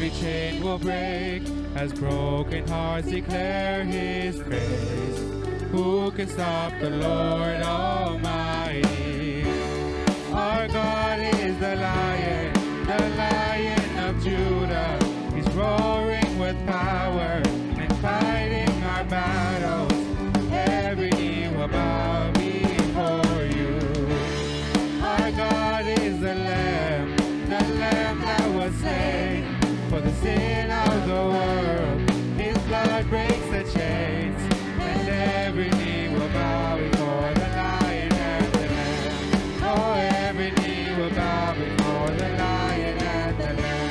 every chain will break as broken hearts declare His praise. Who can stop the Lord Almighty? Our God is the Lion of Judah. He's roaring with power and fighting our battles. Every knee will bow before you. Our God is the Lamb that was slain for the sin of the world. His blood breaks the chains, and every knee will bow before the Lion and the Lamb. Oh, every knee will bow before the Lion and the Lamb.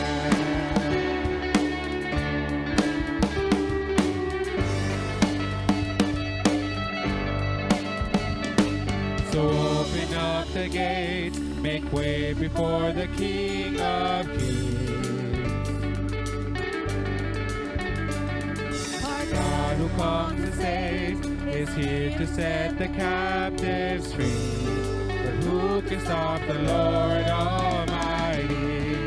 So open up the gates, make way before the King of Kings. Our God who comes to save is here to set the captives free. But who can stop the Lord Almighty?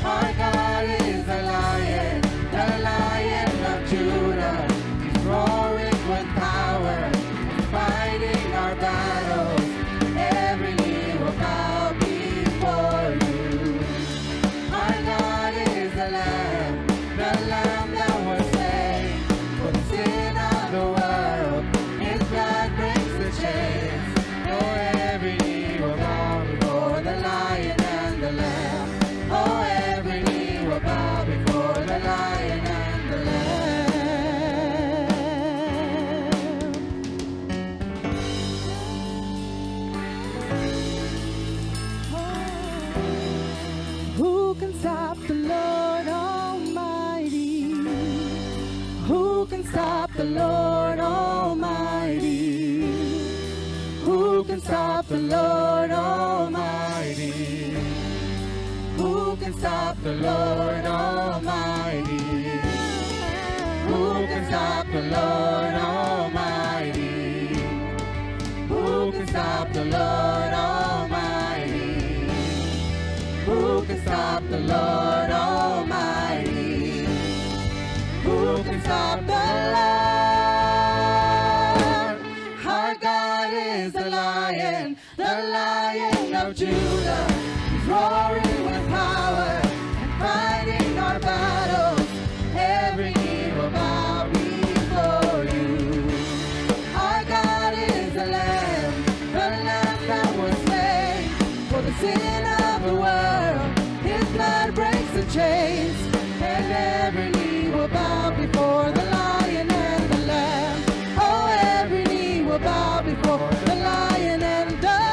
Our God is the Lion of Judah. He's roaring with power, fighting our battles. Every knee will bow before you. Our God is the Lamb that was slain for the sin of the world. His blood breaks the chains. Oh, every knee will bow before the Lion and the Lamb. Oh, every knee will bow before the Lion and the Lamb. Who can stop the Lord Almighty? Who can stop the Lord Almighty? Who can stop the Lord Almighty? Who can stop the Lord Almighty? Who can stop the Lord Almighty? Who can stop the Lord Almighty? Who can stop the Lord Almighty? Who can stop the Lord? Our God is the Lion of Judah. He's roaring with power and fighting our battles. Every knee will bow before you. Our God is the Lamb that was slain for the sin of the world. His blood breaks the chains, and every knee will bow before the Lion and the Lamb. Oh, every knee will bow before the Lion and the Lamb.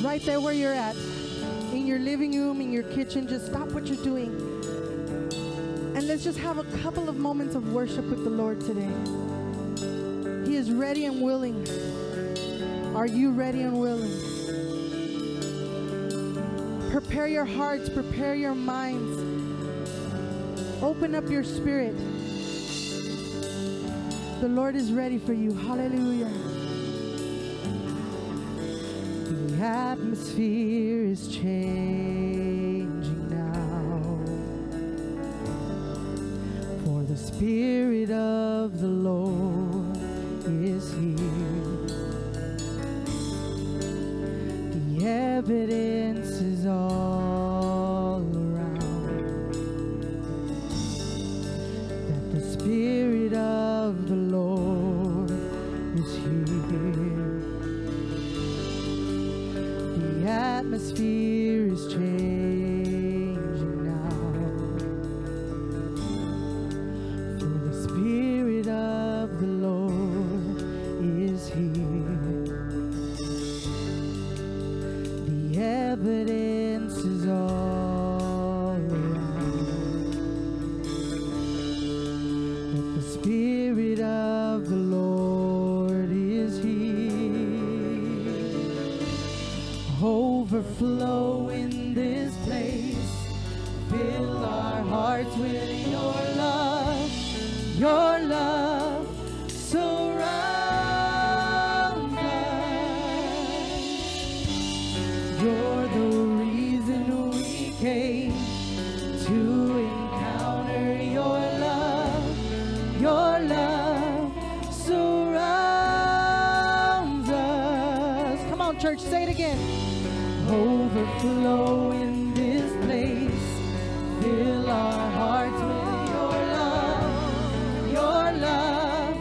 Right there where you're at, in your living room, in your kitchen, just stop what you're doing. And let's just have a couple of moments of worship with the Lord today. He is ready and willing. Are you ready and willing? Prepare your hearts, prepare your minds. Open up your spirit. The Lord is ready for you. Hallelujah. The atmosphere is changing now, for the Spirit of the Lord is here. The evidence is all around that the Spirit of the Lord is here. The atmosphere is changing now, for the Spirit of the Lord is here. The evidence is all around that the Spirit of the Lord is here. Overflow in this place. Fill our hearts with your love. Your love surrounds us. You're the reason we came to encounter your love. Your love surrounds us. Come on, church, say it again. Overflow in this place. Fill our hearts with your love. Your love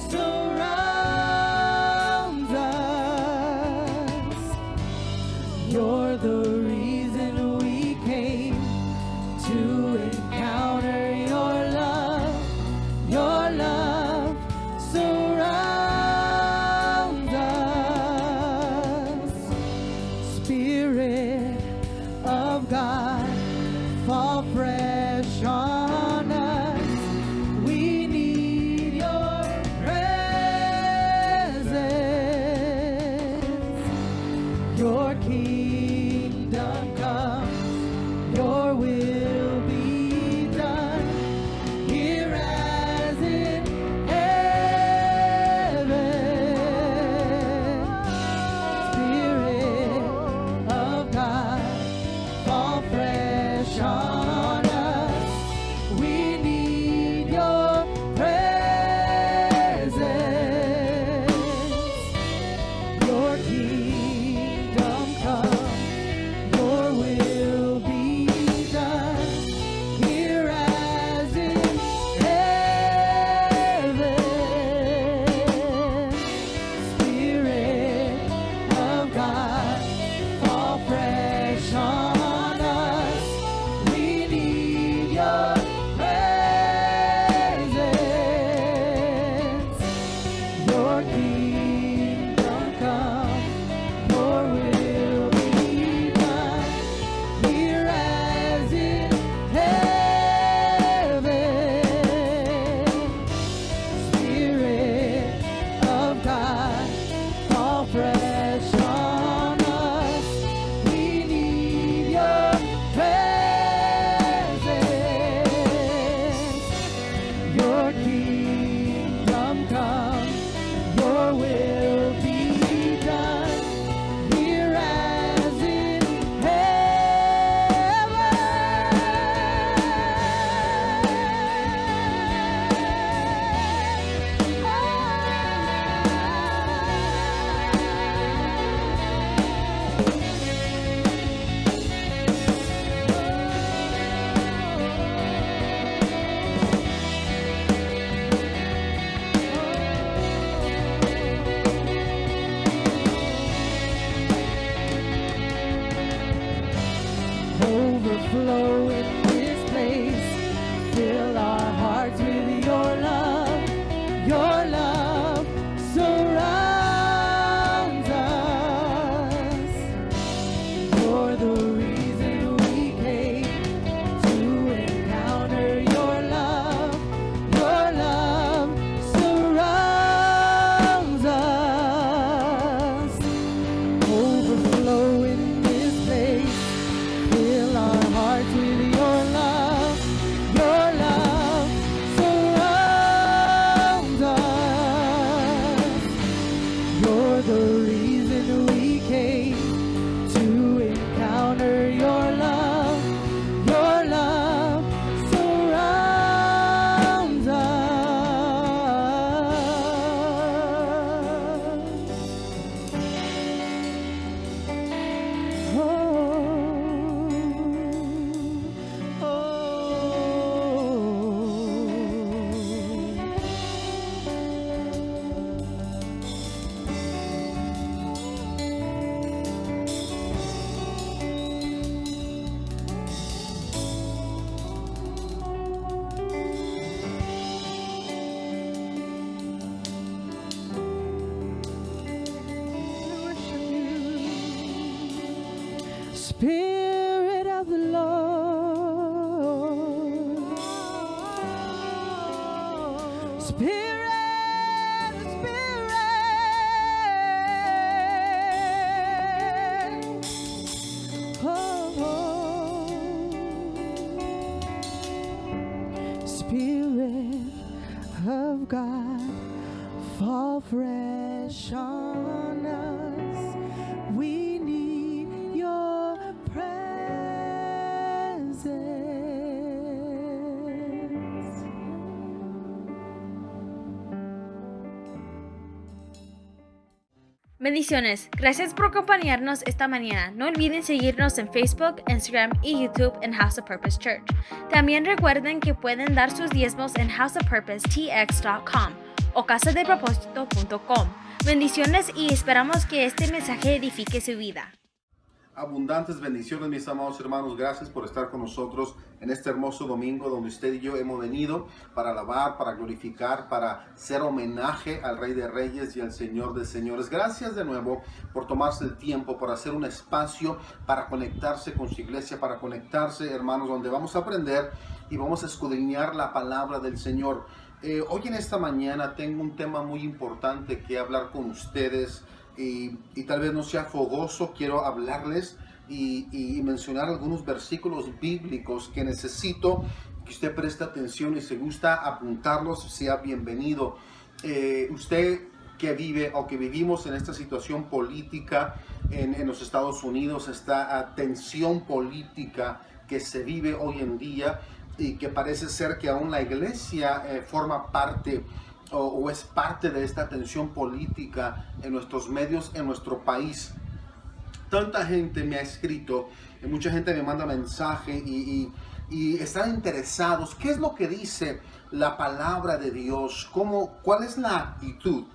surrounds us. You're the reason we came to encounter your love. Your love surrounds us. Spirit of God, fall fresh on us. We need your presence. Your kingdom come, your will be done, here as in heaven. Spirit of God, fall fresh on us. We need your presence. Your kingdom come, your will be done, here as in heaven. Spirit of God, fall fresh on us. We need your presence. Your kingdom come, your will be done, here as in heaven. Spirit of God, fall fresh on us. We need your presence. Your kingdom come, your will be done, here as in overflow in this place. Fill our hearts with your love. Your love surrounds us. You're the reason we came to encounter your love. Your love surrounds us. Overflow in this place. Fill our hearts with your love. Your love surrounds Spirit of the Lord. Spirit, Spirit. Oh, Spirit of God, fall fresh on us. We need your presence. Bendiciones. Gracias por acompañarnos esta mañana. No olviden seguirnos en Facebook, Instagram y YouTube en House of Purpose Church. También recuerden que pueden dar sus diezmos en houseofpurposetx.com o casadepropósito.com. Bendiciones y esperamos que este mensaje edifique su vida. Abundantes bendiciones, mis amados hermanos. Gracias por estar con nosotros en este hermoso domingo donde usted y yo hemos venido para alabar, para glorificar, para hacer homenaje al Rey de Reyes y al Señor de Señores. Gracias de nuevo por tomarse el tiempo, por hacer un espacio para conectarse con su iglesia, para conectarse, hermanos, donde vamos a aprender y vamos a escudriñar la palabra del Señor. Hoy en esta mañana tengo un tema muy importante que hablar con ustedes. Y tal vez no sea fogoso, quiero hablarles y mencionar algunos versículos bíblicos que necesito que usted preste atención, y si gusta apuntarlos, sea bienvenido. Usted que vive o que vivimos en esta situación política en los Estados Unidos, esta tensión política que se vive hoy en día y que parece ser que aún la iglesia forma parte o es parte de esta tensión política en nuestros medios, en nuestro país. Tanta gente me ha escrito, mucha gente me manda mensaje y están interesados. ¿Qué es lo que dice la palabra de Dios? ¿Cuál es la actitud?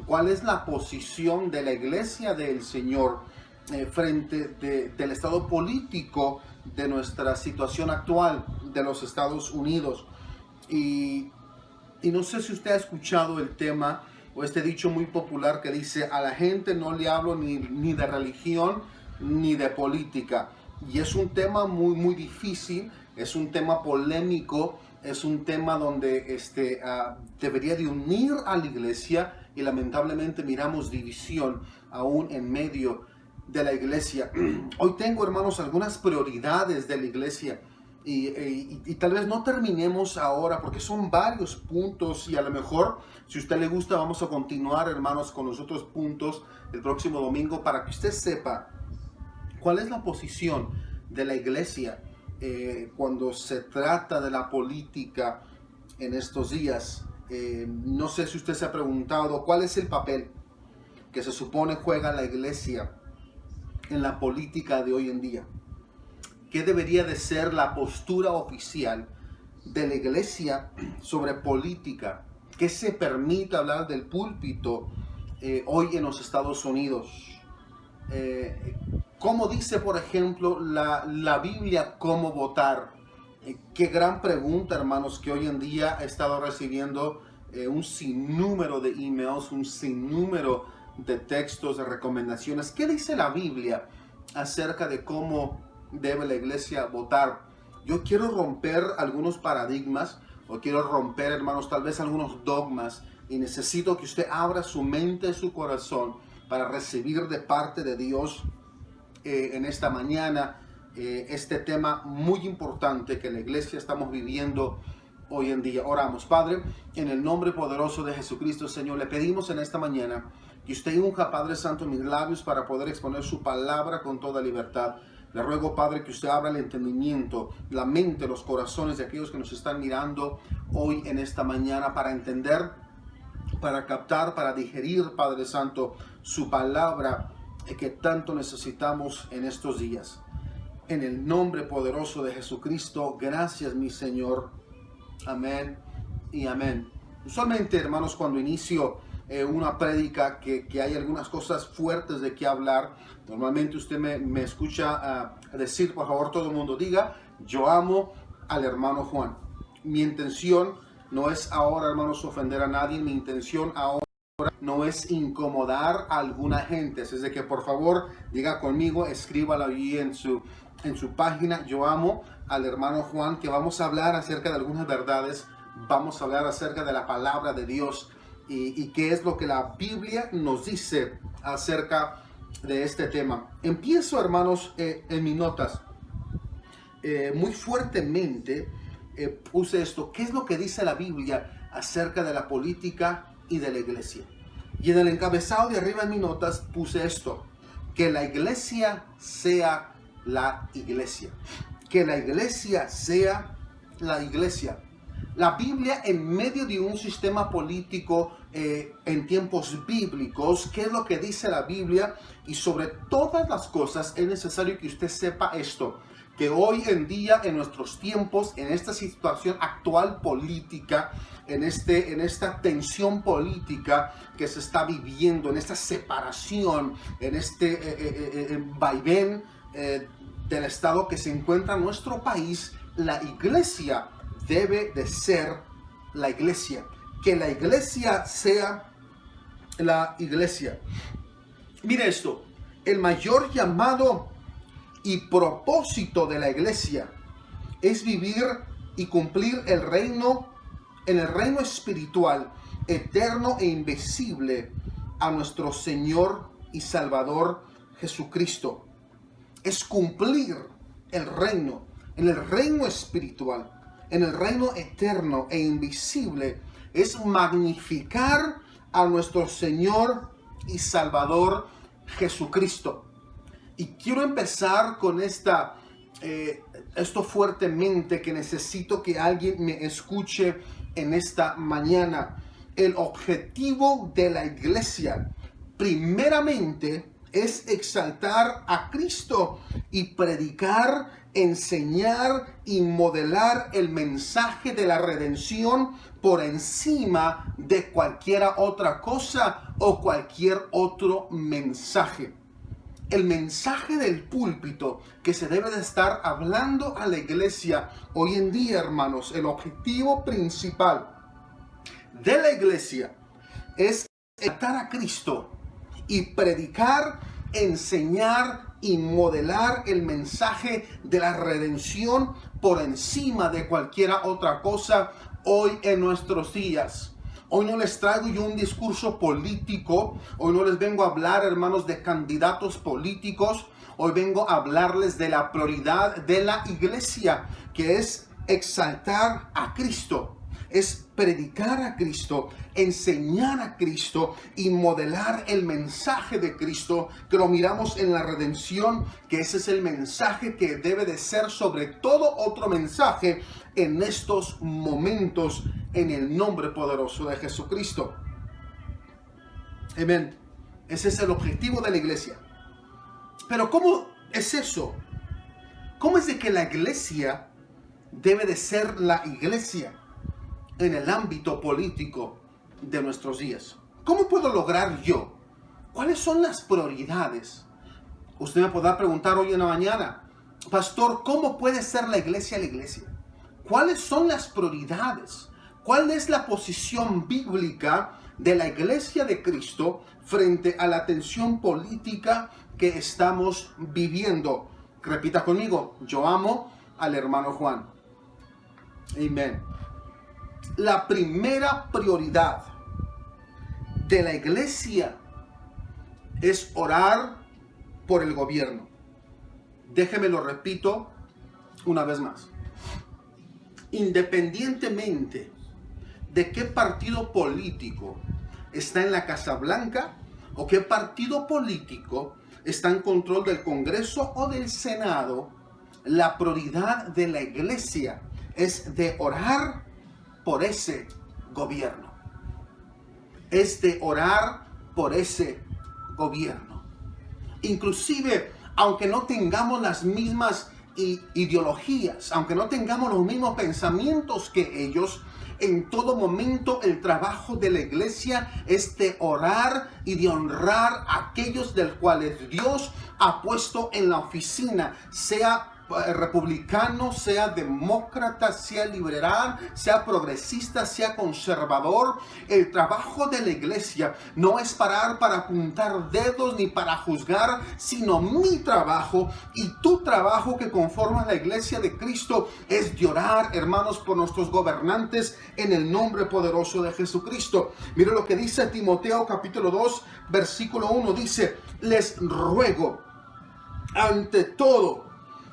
¿Cuál es la posición de la iglesia del Señor frente del estado político de nuestra situación actual de los Estados Unidos? Y no sé si usted ha escuchado el tema o este dicho muy popular que dice: a la gente no le hablo ni de religión ni de política. Y es un tema muy, muy difícil, es un tema polémico, es un tema donde debería de unir a la iglesia, y lamentablemente miramos división aún en medio de la iglesia. Hoy tengo, hermanos, algunas prioridades de la iglesia. Y tal vez no terminemos ahora porque son varios puntos, y a lo mejor, si a usted le gusta, vamos a continuar, hermanos, con los otros puntos el próximo domingo, para que usted sepa cuál es la posición de la iglesia cuando se trata de la política en estos días. No sé si usted se ha preguntado cuál es el papel que se supone juega la iglesia en la política de hoy en día. ¿Qué debería de ser la postura oficial de la iglesia sobre política? ¿Qué se permite hablar del púlpito hoy en los Estados Unidos? ¿Cómo dice, por ejemplo, la Biblia cómo votar? Qué gran pregunta, hermanos, que hoy en día he estado recibiendo un sinnúmero de emails, un sinnúmero de textos, de recomendaciones. ¿Qué dice la Biblia acerca de cómo debe la iglesia votar? Yo quiero romper algunos paradigmas, o quiero romper, hermanos, tal vez algunos dogmas, y necesito que usted abra su mente y su corazón para recibir de parte de Dios en esta mañana este tema muy importante que la iglesia estamos viviendo hoy en día. Oramos. Padre, en el nombre poderoso de Jesucristo, Señor, le pedimos en esta mañana que usted unja, Padre Santo, mis labios para poder exponer su palabra con toda libertad. Le ruego, Padre, que usted abra el entendimiento, la mente, los corazones de aquellos que nos están mirando hoy en esta mañana, para entender, para captar, para digerir, Padre Santo, su palabra que tanto necesitamos en estos días. En el nombre poderoso de Jesucristo, gracias, mi Señor. Amén y amén. Usualmente, hermanos, cuando inicio una prédica que hay algunas cosas fuertes de qué hablar, normalmente usted me escucha decir, por favor, todo el mundo diga: yo amo al hermano Juan. Mi intención no es ahora, hermanos, ofender a nadie. Mi intención ahora no es incomodar a alguna gente. Así es de que por favor diga conmigo, escríbalo ahí en su página. Yo amo al hermano Juan, que vamos a hablar acerca de algunas verdades. Vamos a hablar acerca de la palabra de Dios y qué es lo que la Biblia nos dice acerca de este tema. Empiezo, hermanos, en mis notas. Muy fuertemente puse esto. ¿Qué es lo que dice la Biblia acerca de la política y de la iglesia? Y en el encabezado de arriba en mis notas puse esto: que la iglesia sea la iglesia. Que la iglesia sea la iglesia. La Biblia, en medio de un sistema político en tiempos bíblicos, ¿qué es lo que dice la Biblia? Y sobre todas las cosas es necesario que usted sepa esto: que hoy en día, en nuestros tiempos, en esta situación actual política, en esta tensión política que se está viviendo, en esta separación, en este vaivén del estado que se encuentra nuestro país, la iglesia debe de ser la iglesia. Que la iglesia sea la iglesia. Mire esto: el mayor llamado y propósito de la iglesia es vivir y cumplir el reino, en el reino espiritual, eterno e invisible, a nuestro Señor y Salvador Jesucristo. Es cumplir el reino, en el reino espiritual, en el reino eterno e invisible. Es magnificar a nuestro Señor y Salvador Jesucristo. Y quiero empezar con esto fuertemente, que necesito que alguien me escuche en esta mañana. El objetivo de la iglesia, primeramente, es exaltar a Cristo y predicar, enseñar y modelar el mensaje de la redención por encima de cualquier otra cosa o cualquier otro mensaje. El mensaje del púlpito que se debe de estar hablando a la iglesia hoy en día, hermanos, el objetivo principal de la iglesia es exaltar a Cristo y predicar, enseñar y modelar el mensaje de la redención por encima de cualquier otra cosa hoy en nuestros días. Hoy no les traigo yo un discurso político. Hoy no les vengo a hablar, hermanos, de candidatos políticos. Hoy vengo a hablarles de la prioridad de la iglesia, que es exaltar a Cristo. Es predicar a Cristo, enseñar a Cristo y modelar el mensaje de Cristo, que lo miramos en la redención, que ese es el mensaje que debe de ser sobre todo otro mensaje en estos momentos, en el nombre poderoso de Jesucristo. Amén. Ese es el objetivo de la iglesia. Pero ¿cómo es eso? ¿Cómo es de que la iglesia debe de ser la iglesia en el ámbito político de nuestros días? ¿Cómo puedo lograr yo? ¿Cuáles son las prioridades? Usted me podrá preguntar hoy en la mañana: pastor, ¿cómo puede ser la iglesia la iglesia? ¿Cuáles son las prioridades? ¿Cuál es la posición bíblica de la iglesia de Cristo frente a la tensión política que estamos viviendo? Repita conmigo: yo amo al hermano Juan. Amén. La primera prioridad de la iglesia es orar por el gobierno. Déjeme lo repito una vez más. Independientemente de qué partido político está en la Casa Blanca o qué partido político está en control del Congreso o del Senado, la prioridad de la iglesia es de orar por ese gobierno. Es de orar por ese gobierno. Inclusive, aunque no tengamos las mismas ideologías, aunque no tengamos los mismos pensamientos que ellos, en todo momento el trabajo de la iglesia es de orar y de honrar a aquellos del cuales Dios ha puesto en la oficina, sea republicano, sea demócrata, sea liberal, sea progresista, sea conservador. El trabajo de la iglesia no es parar para apuntar dedos ni para juzgar, sino mi trabajo y tu trabajo que conforma la iglesia de Cristo es de orar, hermanos, por nuestros gobernantes en el nombre poderoso de Jesucristo. Mire lo que dice Timoteo capítulo 2, versículo 1, dice: les ruego ante todo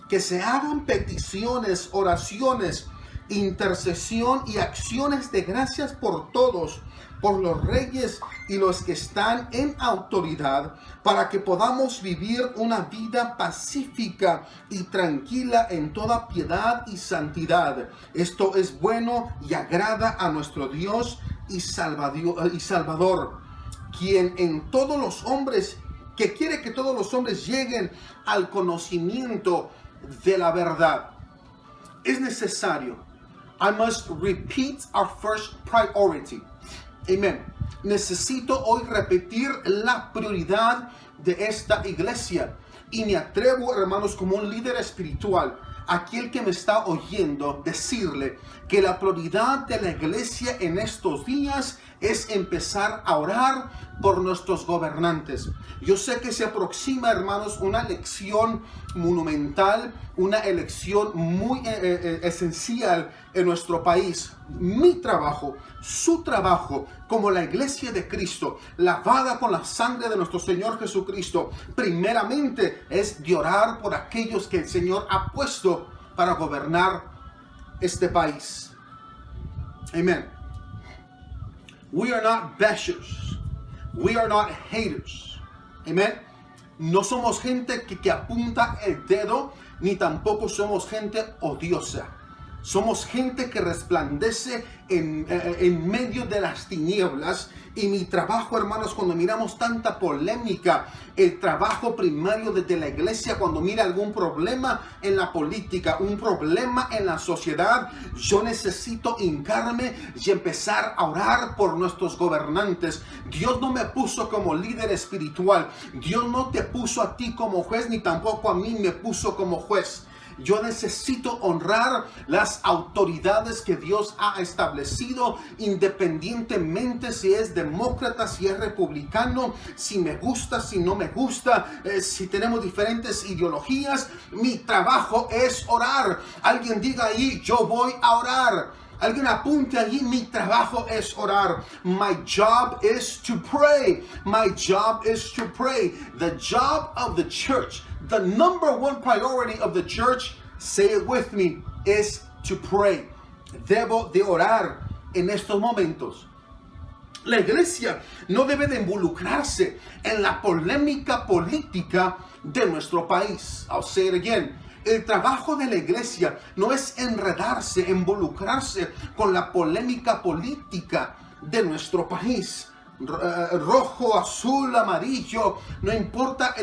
que se hagan peticiones, oraciones, intercesión y acciones de gracias por todos, por los reyes y los que están en autoridad, para que podamos vivir una vida pacífica y tranquila en toda piedad y santidad. Esto es bueno y agrada a nuestro Dios y Salvador, quien en todos los hombres, que quiere que todos los hombres lleguen al conocimiento de la verdad. Es necesario. I must repeat our first priority. Amen. Necesito hoy repetir la prioridad de esta iglesia. Y me atrevo, hermanos, como un líder espiritual, aquel que me está oyendo, decirle que la prioridad de la iglesia en estos días es empezar a orar por nuestros gobernantes. Yo sé que se aproxima, hermanos, una elección monumental, una elección muy esencial en nuestro país. Mi trabajo, su trabajo, como la iglesia de Cristo, lavada con la sangre de nuestro Señor Jesucristo, primeramente es de orar por aquellos que el Señor ha puesto para gobernar este país. Amén. We are not bashers. We are not haters. Amen. No somos gente que apunta el dedo, ni tampoco somos gente odiosa. Somos gente que resplandece en medio de las tinieblas. Y mi trabajo, hermanos, cuando miramos tanta polémica, el trabajo primario desde la iglesia, cuando mira algún problema en la política, un problema en la sociedad, yo necesito hincarme y empezar a orar por nuestros gobernantes. Dios no me puso como líder espiritual. Dios no te puso a ti como juez, ni tampoco a mí me puso como juez. Yo necesito honrar las autoridades que Dios ha establecido, independientemente si es demócrata, si es republicano, si me gusta, si no me gusta, si tenemos diferentes ideologías. Mi trabajo es orar. Alguien diga ahí: yo voy a orar. Alguien apunte allí: mi trabajo es orar. My job is to pray. My job is to pray. The job of the church, the number one priority of the church, say it with me, is to pray. Debo de orar en estos momentos. La iglesia no debe de involucrarse en la polémica política de nuestro país. I'll say it again. El trabajo de la iglesia no es enredarse, involucrarse con la polémica política de nuestro país. Rojo, azul, amarillo, no importa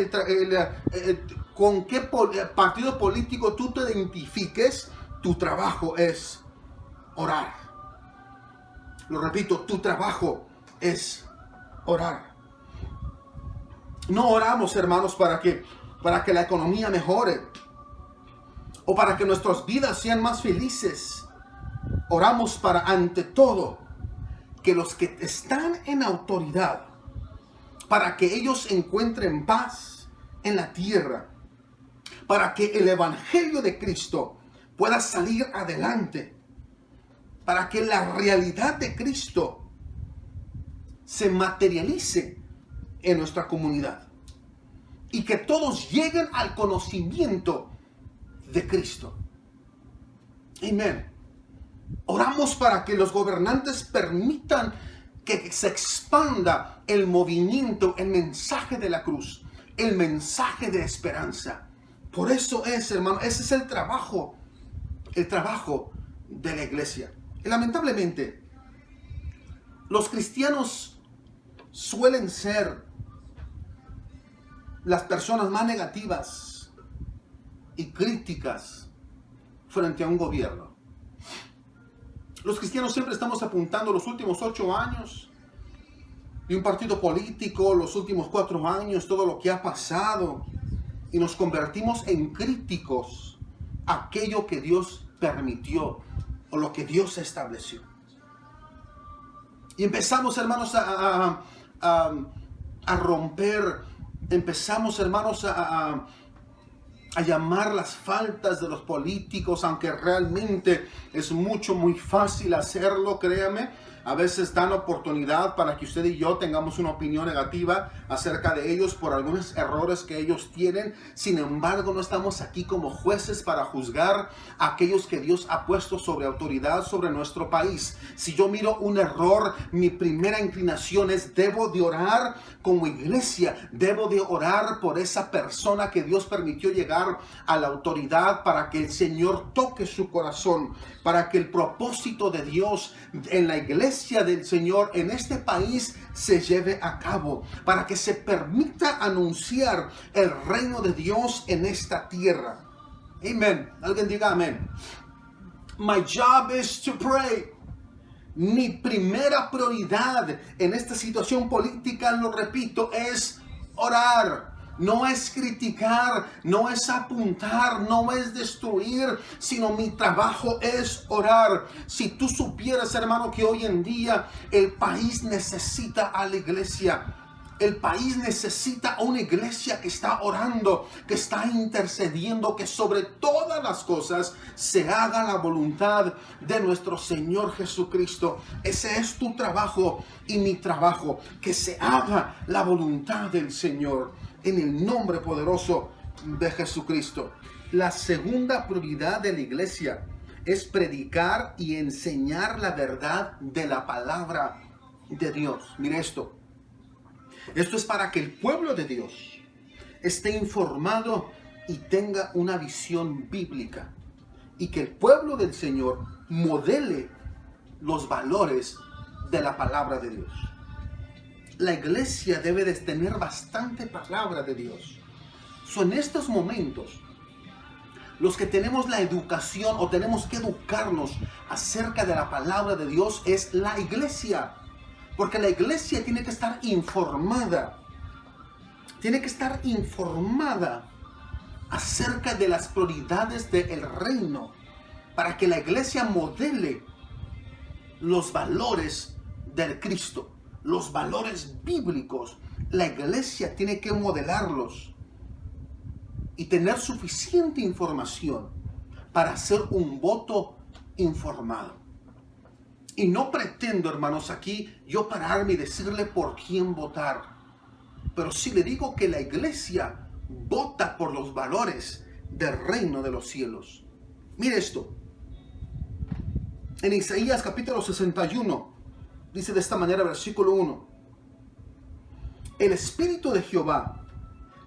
con qué partido político tú te identifiques, tu trabajo es orar. Lo repito, tu trabajo es orar. No oramos, hermanos, para que la economía mejore o para que nuestras vidas sean más felices. Oramos para, ante todo, que los que están en autoridad, para que ellos encuentren paz en la tierra, para que el evangelio de Cristo pueda salir adelante, para que la realidad de Cristo se materialice en nuestra comunidad y que todos lleguen al conocimiento de Cristo. Amén. Oramos para que los gobernantes permitan que se expanda el movimiento, el mensaje de la cruz, el mensaje de esperanza. Por eso es, hermano, ese es el trabajo de la iglesia. Y lamentablemente, los cristianos suelen ser las personas más negativas y críticas frente a un gobierno. Los cristianos siempre estamos apuntando los últimos 8 años de un partido político, los últimos 4 años, todo lo que ha pasado, y nos convertimos en críticos aquello que Dios permitió o lo que Dios estableció. Y empezamos, hermanos, a romper, empezamos, hermanos, a llamar las faltas de los políticos, aunque realmente es muy fácil hacerlo, créame. A veces dan oportunidad para que usted y yo tengamos una opinión negativa acerca de ellos por algunos errores que ellos tienen. Sin embargo, no estamos aquí como jueces para juzgar a aquellos que Dios ha puesto sobre autoridad sobre nuestro país. Si yo miro un error, mi primera inclinación es: debo de orar como iglesia, debo de orar por esa persona que Dios permitió llegar a la autoridad, para que el Señor toque su corazón, para que el propósito de Dios en la iglesia del Señor en este país se lleve a cabo, para que se permita anunciar el reino de Dios en esta tierra. Amén. Alguien diga amén. My job is to pray. Mi primera prioridad en esta situación política, lo repito, es orar. No es criticar, no es apuntar, no es destruir, sino mi trabajo es orar. Si tú supieras, hermano, que hoy en día el país necesita a la iglesia. El país necesita una iglesia que está orando, que está intercediendo, que sobre todas las cosas se haga la voluntad de nuestro Señor Jesucristo. Ese es tu trabajo y mi trabajo, que se haga la voluntad del Señor en el nombre poderoso de Jesucristo. La segunda prioridad de la iglesia es predicar y enseñar la verdad de la palabra de Dios. Mire esto. Esto es para que el pueblo de Dios esté informado y tenga una visión bíblica, y que el pueblo del Señor modele los valores de la palabra de Dios. La iglesia debe de tener bastante palabra de Dios. En estos momentos, los que tenemos la educación o tenemos que educarnos acerca de la palabra de Dios es la iglesia. Porque la iglesia tiene que estar informada. Tiene que estar informada acerca de las prioridades del reino, para que la iglesia modele los valores del Cristo, los valores bíblicos. La iglesia tiene que modelarlos y tener suficiente información para hacer un voto informado. Y no pretendo, hermanos, aquí yo pararme y decirle por quién votar. Pero sí le digo que la iglesia vota por los valores del reino de los cielos. Mire esto. En Isaías capítulo 61, dice de esta manera, versículo 1. El Espíritu de Jehová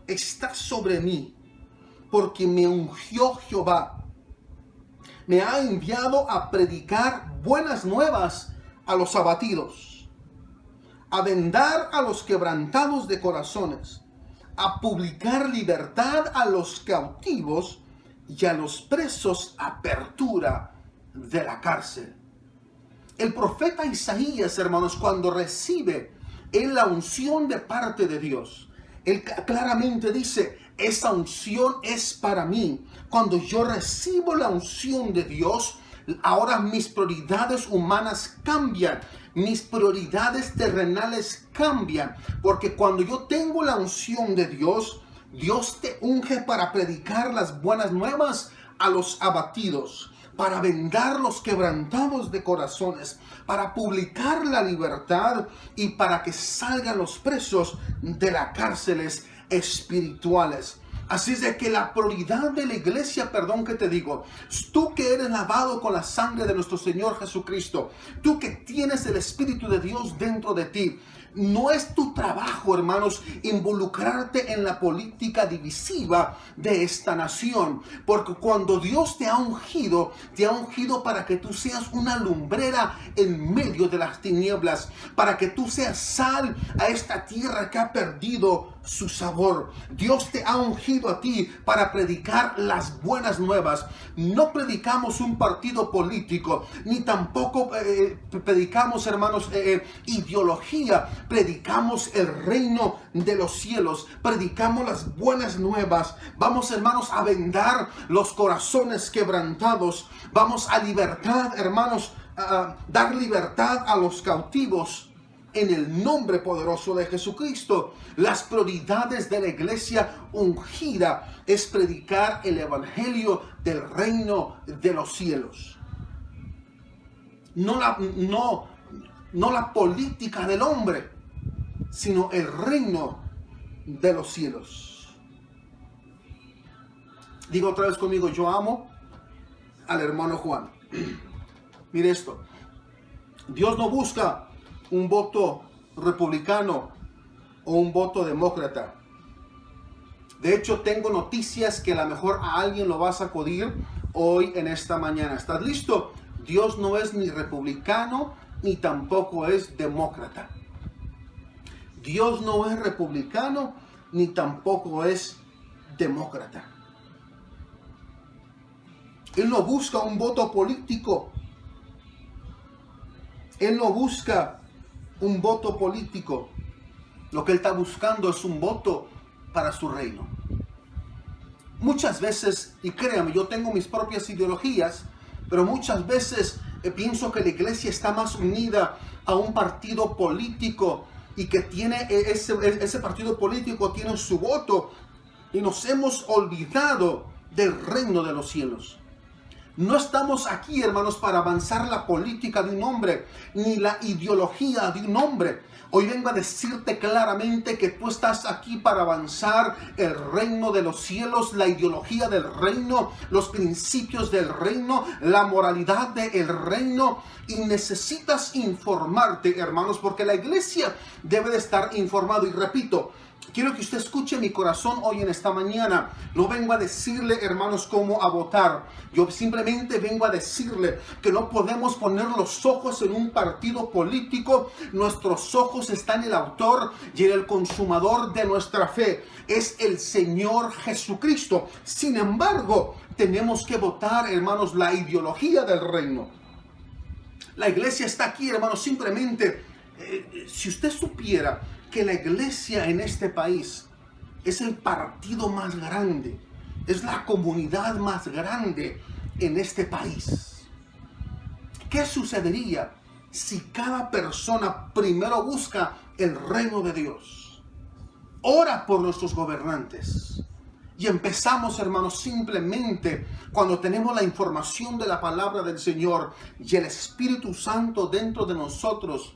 está sobre mí, porque me ungió Jehová. Me ha enviado a predicar buenas nuevas a los abatidos, a vendar a los quebrantados de corazones, a publicar libertad a los cautivos y a los presos apertura de la cárcel. El profeta Isaías, hermanos, cuando recibe la unción de parte de Dios, él claramente dice: esa unción es para mí. Cuando yo recibo la unción de Dios, ahora mis prioridades humanas cambian. Mis prioridades terrenales cambian. Porque cuando yo tengo la unción de Dios, Dios te unge para predicar las buenas nuevas a los abatidos, para vendar los quebrantados de corazones, para publicar la libertad y para que salgan los presos de las cárceles espirituales. Así es de que la prioridad de la iglesia, perdón que te digo, tú que eres lavado con la sangre de nuestro Señor Jesucristo, tú que tienes el Espíritu de Dios dentro de ti, no es tu trabajo, hermanos, involucrarte en la política divisiva de esta nación. Porque cuando Dios te ha ungido para que tú seas una lumbrera en medio de las tinieblas, para que tú seas sal a esta tierra que ha perdido su sabor. Dios te ha ungido a ti para predicar las buenas nuevas. No predicamos un partido político, ni tampoco predicamos, hermanos, ideología. Predicamos el reino de los cielos. Predicamos las buenas nuevas. Vamos, hermanos, a vendar los corazones quebrantados. Vamos a libertad, hermanos, a dar libertad a los cautivos. En el nombre poderoso de Jesucristo. Las prioridades de la iglesia ungida es predicar el evangelio del reino de los cielos. No la política del hombre, sino el reino de los cielos. Digo otra vez conmigo, yo amo al hermano Juan. Mire esto. Dios no busca un voto republicano o un voto demócrata. De hecho, tengo noticias que a lo mejor a alguien lo va a sacudir hoy en esta mañana. ¿Estás listo? Dios no es ni republicano ni tampoco es demócrata. Dios no es republicano ni tampoco es demócrata. Él no busca un voto político. Él no busca un voto político. Lo que Él está buscando es un voto para su reino. Muchas veces, y créanme, yo tengo mis propias ideologías, pero muchas veces pienso que la iglesia está más unida a un partido político y que tiene ese partido político tiene su voto, y nos hemos olvidado del reino de los cielos. No estamos aquí, hermanos, para avanzar la política de un hombre, ni la ideología de un hombre. Hoy vengo a decirte claramente que tú estás aquí para avanzar el reino de los cielos, la ideología del reino, los principios del reino, la moralidad del reino. Y necesitas informarte, hermanos, porque la iglesia debe de estar informado. Y repito, quiero que usted escuche mi corazón hoy en esta mañana. No vengo a decirle, hermanos, cómo a votar. Yo simplemente vengo a decirle que no podemos poner los ojos en un partido político. Nuestros ojos están en el autor y en el consumador de nuestra fe. Es el Señor Jesucristo. Sin embargo, tenemos que votar, hermanos, la ideología del reino. La iglesia está aquí, hermanos, simplemente, si usted supiera que la iglesia en este país es el partido más grande, es la comunidad más grande en este país. ¿Qué sucedería si cada persona primero busca el reino de Dios? Ora por nuestros gobernantes. Y empezamos, hermanos, simplemente cuando tenemos la información de la palabra del Señor y el Espíritu Santo dentro de nosotros.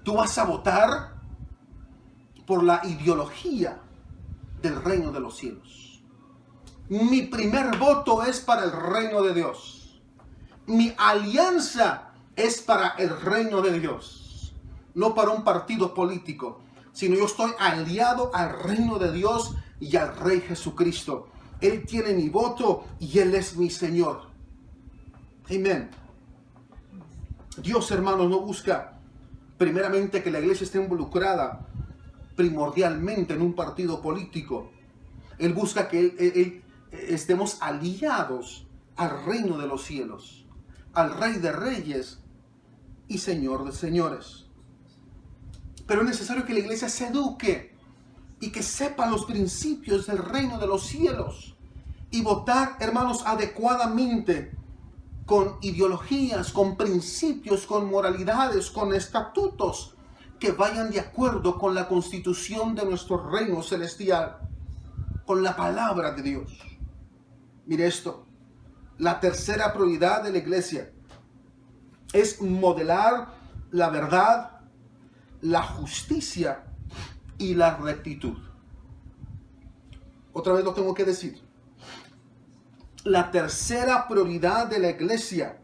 Tú vas a votar por la ideología del reino de los cielos. Mi primer voto es para el reino de Dios. Mi alianza es para el reino de Dios. No para un partido político, sino yo estoy aliado al reino de Dios y al Rey Jesucristo. Él tiene mi voto y Él es mi Señor. Amén. Dios, hermanos, no busca primeramente que la iglesia esté involucrada primordialmente en un partido político. Él busca que estemos aliados al reino de los cielos, al Rey de Reyes y Señor de Señores. Pero es necesario que la iglesia se eduque y que sepa los principios del reino de los cielos y votar, hermanos, adecuadamente, con ideologías, con principios, con moralidades, con estatutos que vayan de acuerdo con la constitución de nuestro reino celestial, con la palabra de Dios. Mire esto, la tercera prioridad de la iglesia es modelar la verdad, la justicia y la rectitud. Otra vez lo tengo que decir. La tercera prioridad de la iglesia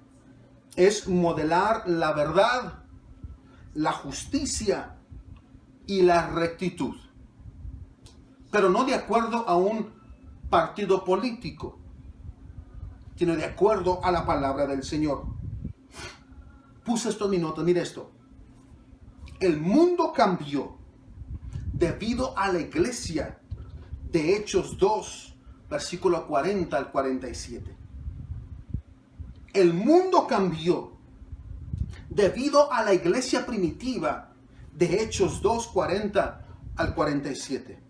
es modelar la verdad, la justicia y la rectitud. Pero no de acuerdo a un partido político, sino de acuerdo a la palabra del Señor. Puse esto en mi nota, mire esto. El mundo cambió debido a la iglesia de Hechos 2, versículo 40 al 47. El mundo cambió debido a la iglesia primitiva de Hechos 2, 40 al 47.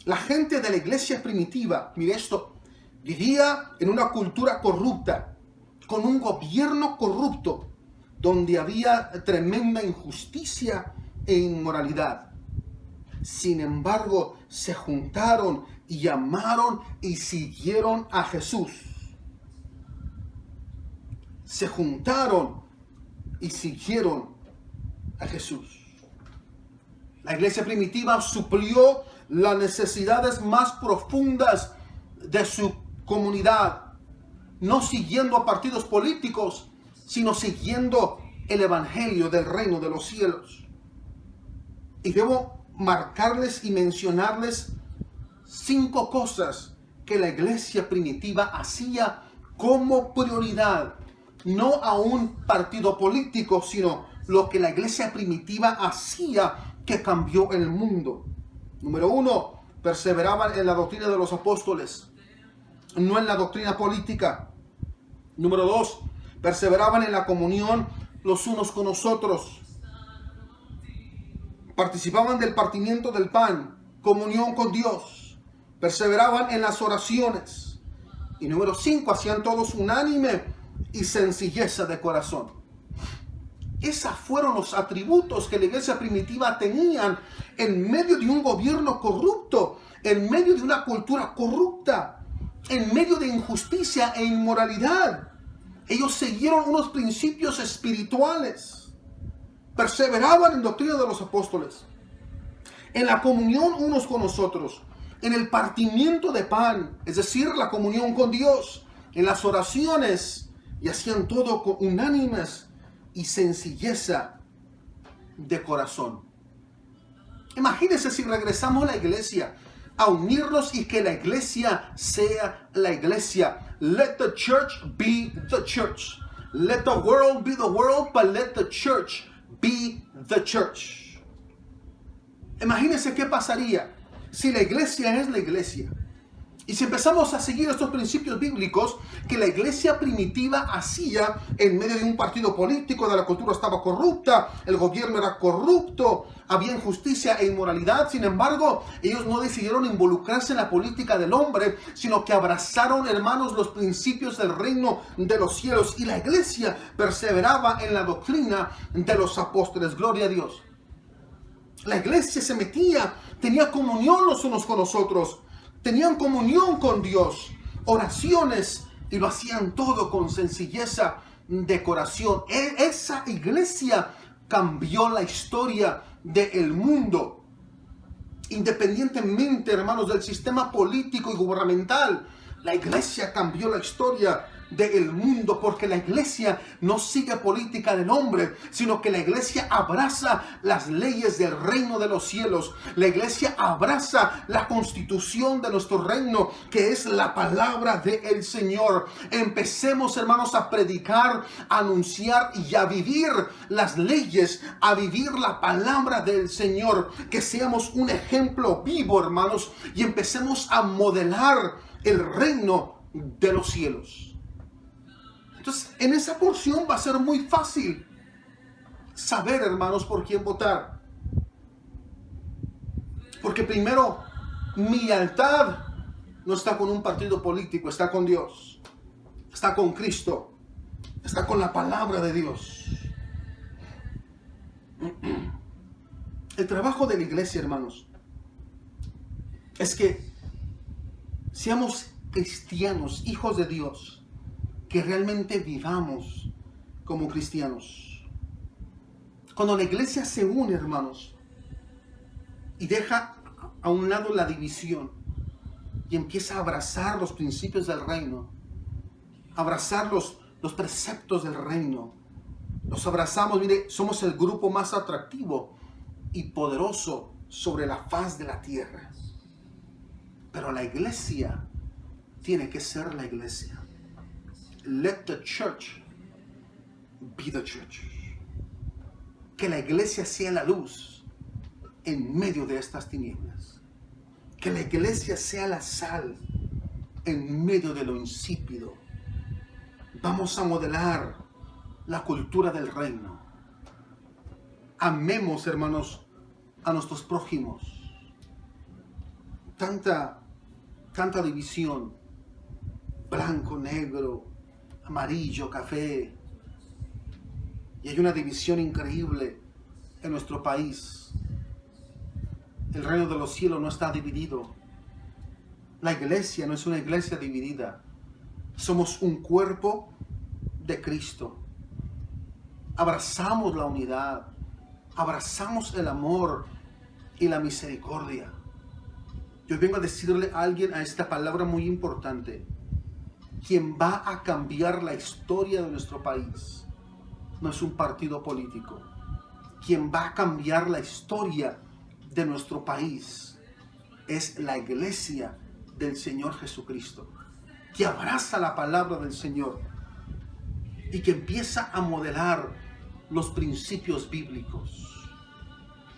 La gente de la iglesia primitiva, mire esto, vivía en una cultura corrupta, con un gobierno corrupto, donde había tremenda injusticia e inmoralidad. Sin embargo, se juntaron y amaron y siguieron a Jesús. Se juntaron y siguieron a Jesús. La iglesia primitiva suplió las necesidades más profundas de su comunidad, no siguiendo a partidos políticos, sino siguiendo el evangelio del reino de los cielos. Y debo marcarles y mencionarles 5 cosas que la iglesia primitiva hacía como prioridad, no a un partido político, sino lo que la iglesia primitiva hacía que cambió el mundo. Número 1, perseveraban en la doctrina de los apóstoles, no en la doctrina política. Número 2, perseveraban en la comunión los unos con los otros. Participaban del partimiento del pan, comunión con Dios. Perseveraban en las oraciones. Y número 5, hacían todos unánime y sencilleza de corazón. Esos fueron los atributos que la iglesia primitiva tenían en medio de un gobierno corrupto, en medio de una cultura corrupta, en medio de injusticia e inmoralidad. Ellos siguieron unos principios espirituales. Perseveraban en doctrina de los apóstoles, en la comunión unos con los otros, en el partimiento de pan, es decir, la comunión con Dios, en las oraciones, y hacían todo con unánimes y sencilleza de corazón. Imagínense si regresamos a la iglesia, a unirnos y que la iglesia sea la iglesia. Let the church be the church. Let the world be the world, but let the church be the church. Imagínense qué pasaría si la iglesia es la iglesia. Y si empezamos a seguir estos principios bíblicos que la iglesia primitiva hacía en medio de un partido político, de la cultura estaba corrupta, el gobierno era corrupto, había injusticia e inmoralidad. Sin embargo, ellos no decidieron involucrarse en la política del hombre, sino que abrazaron, hermanos, los principios del reino de los cielos. Y la iglesia perseveraba en la doctrina de los apóstoles. Gloria a Dios. La iglesia se metía, tenía comunión los unos con los otros. Tenían comunión con Dios, oraciones, y lo hacían todo con sencilleza de corazón. Esa iglesia cambió la historia del mundo. Independientemente, hermanos, del sistema político y gubernamental, la iglesia cambió la historia del mundo, porque la iglesia no sigue política del hombre, sino que la iglesia abraza las leyes del reino de los cielos. La iglesia abraza la constitución de nuestro reino, que es la palabra del Señor. Empecemos, hermanos, a predicar, a anunciar y a vivir las leyes, a vivir la palabra del Señor. Que seamos un ejemplo vivo, hermanos, y empecemos a modelar el reino de los cielos. Entonces, en esa porción va a ser muy fácil saber, hermanos, por quién votar. Porque primero, mi lealtad no está con un partido político, está con Dios, está con Cristo, está con la palabra de Dios. El trabajo de la iglesia, hermanos, es que seamos cristianos, hijos de Dios, que realmente vivamos como cristianos. Cuando la iglesia se une, hermanos, y deja a un lado la división y empieza a abrazar los principios del reino, abrazar los preceptos del reino, los abrazamos. Mire, somos el grupo más atractivo y poderoso sobre la faz de la tierra. Pero la iglesia tiene que ser la iglesia. Let the church be the church. Que la iglesia sea la luz. en medio de estas tinieblas. Que la iglesia sea la sal en medio de lo insípido. Vamos a modelar la cultura del reino. Amemos, hermanos, a nuestros prójimos. Tanta división, blanco, negro, amarillo, café. Y hay una división increíble en nuestro país. El reino de los cielos no está dividido. La iglesia no es una iglesia dividida. Somos un cuerpo de Cristo. Abrazamos la unidad. Abrazamos el amor y la misericordia. Yo vengo a decirle a alguien a esta palabra muy importante. Quien va a cambiar la historia de nuestro país no es un partido político. Quien va a cambiar la historia de nuestro país es la iglesia del Señor Jesucristo, que abraza la palabra del Señor y que empieza a modelar los principios bíblicos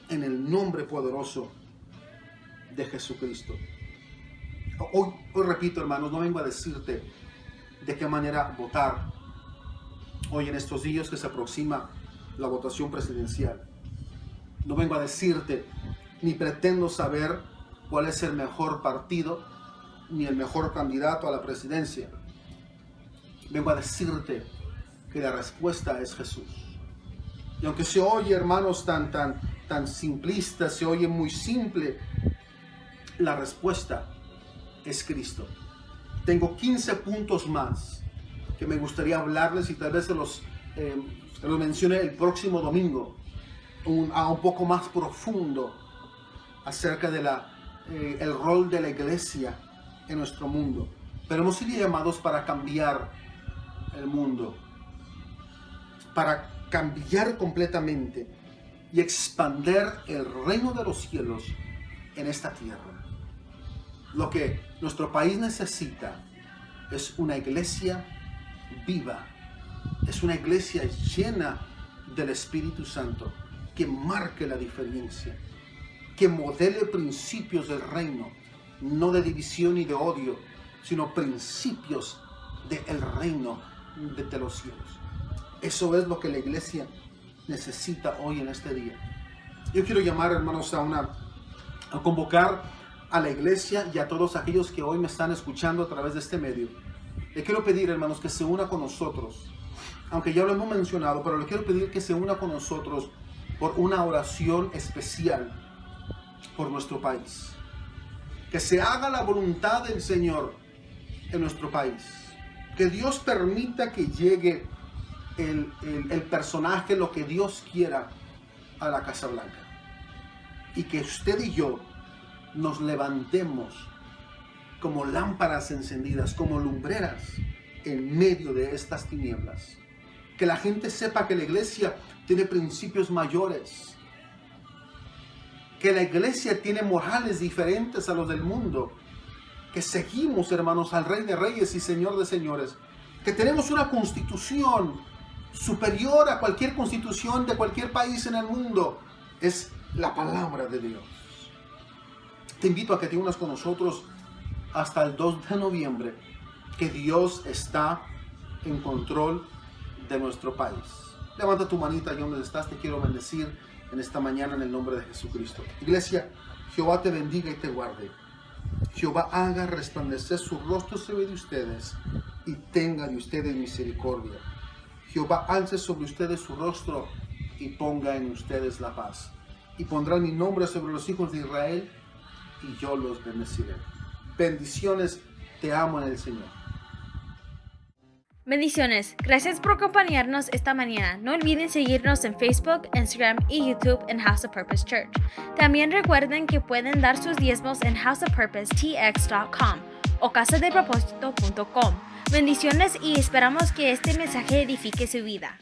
en el nombre poderoso de Jesucristo. Hoy repito, hermanos, no vengo a decirte de qué manera votar hoy en estos días que se aproxima la votación presidencial. No vengo a decirte ni pretendo saber cuál es el mejor partido ni el mejor candidato a la presidencia. Vengo a decirte que la respuesta es Jesús. Y aunque se oye, hermanos, tan simplista, se oye muy simple, la respuesta es Cristo. Tengo 15 puntos más que me gustaría hablarles y tal vez se los mencione el próximo domingo, un poco más profundo acerca de el rol de la iglesia en nuestro mundo. Pero hemos sido llamados para cambiar el mundo, para cambiar completamente y expandir el reino de los cielos en esta tierra. Lo que nuestro país necesita es una iglesia viva, es una iglesia llena del Espíritu Santo, que marque la diferencia, que modele principios del reino, no de división ni de odio, sino principios del reino de los cielos. Eso es lo que la iglesia necesita hoy en este día. Yo quiero llamar, hermanos, a convocar a la iglesia y a todos aquellos que hoy me están escuchando a través de este medio. Le quiero pedir, hermanos, que se una con nosotros, aunque ya lo hemos mencionado, pero le quiero pedir que se una con nosotros por una oración especial por nuestro país. Que se haga la voluntad del Señor en nuestro país. Que Dios permita que llegue el personaje, lo que Dios quiera, a la Casa Blanca. Y que usted y yo nos levantemos como lámparas encendidas, como lumbreras en medio de estas tinieblas. Que la gente sepa que la iglesia tiene principios mayores. Que la iglesia tiene morales diferentes a los del mundo. Que seguimos, hermanos, al Rey de Reyes y Señor de Señores. Que tenemos una constitución superior a cualquier constitución de cualquier país en el mundo. Es la palabra de Dios. Te invito a que te unas con nosotros hasta el 2 de noviembre, que Dios está en control de nuestro país. Levanta tu manita ahí donde estás, te quiero bendecir en esta mañana en el nombre de Jesucristo. Iglesia, Jehová te bendiga y te guarde. Jehová haga resplandecer su rostro sobre ustedes y tenga de ustedes misericordia. Jehová alce sobre ustedes su rostro y ponga en ustedes la paz. Y pondrá mi nombre sobre los hijos de Israel y yo los bendeciré. Bendiciones, te amo en el Señor. Bendiciones. Gracias por acompañarnos esta mañana. No olviden seguirnos en Facebook, Instagram y YouTube en House of Purpose Church. También recuerden que pueden dar sus diezmos en houseofpurposetx.com o casadepropósito.com. Bendiciones y esperamos que este mensaje edifique su vida.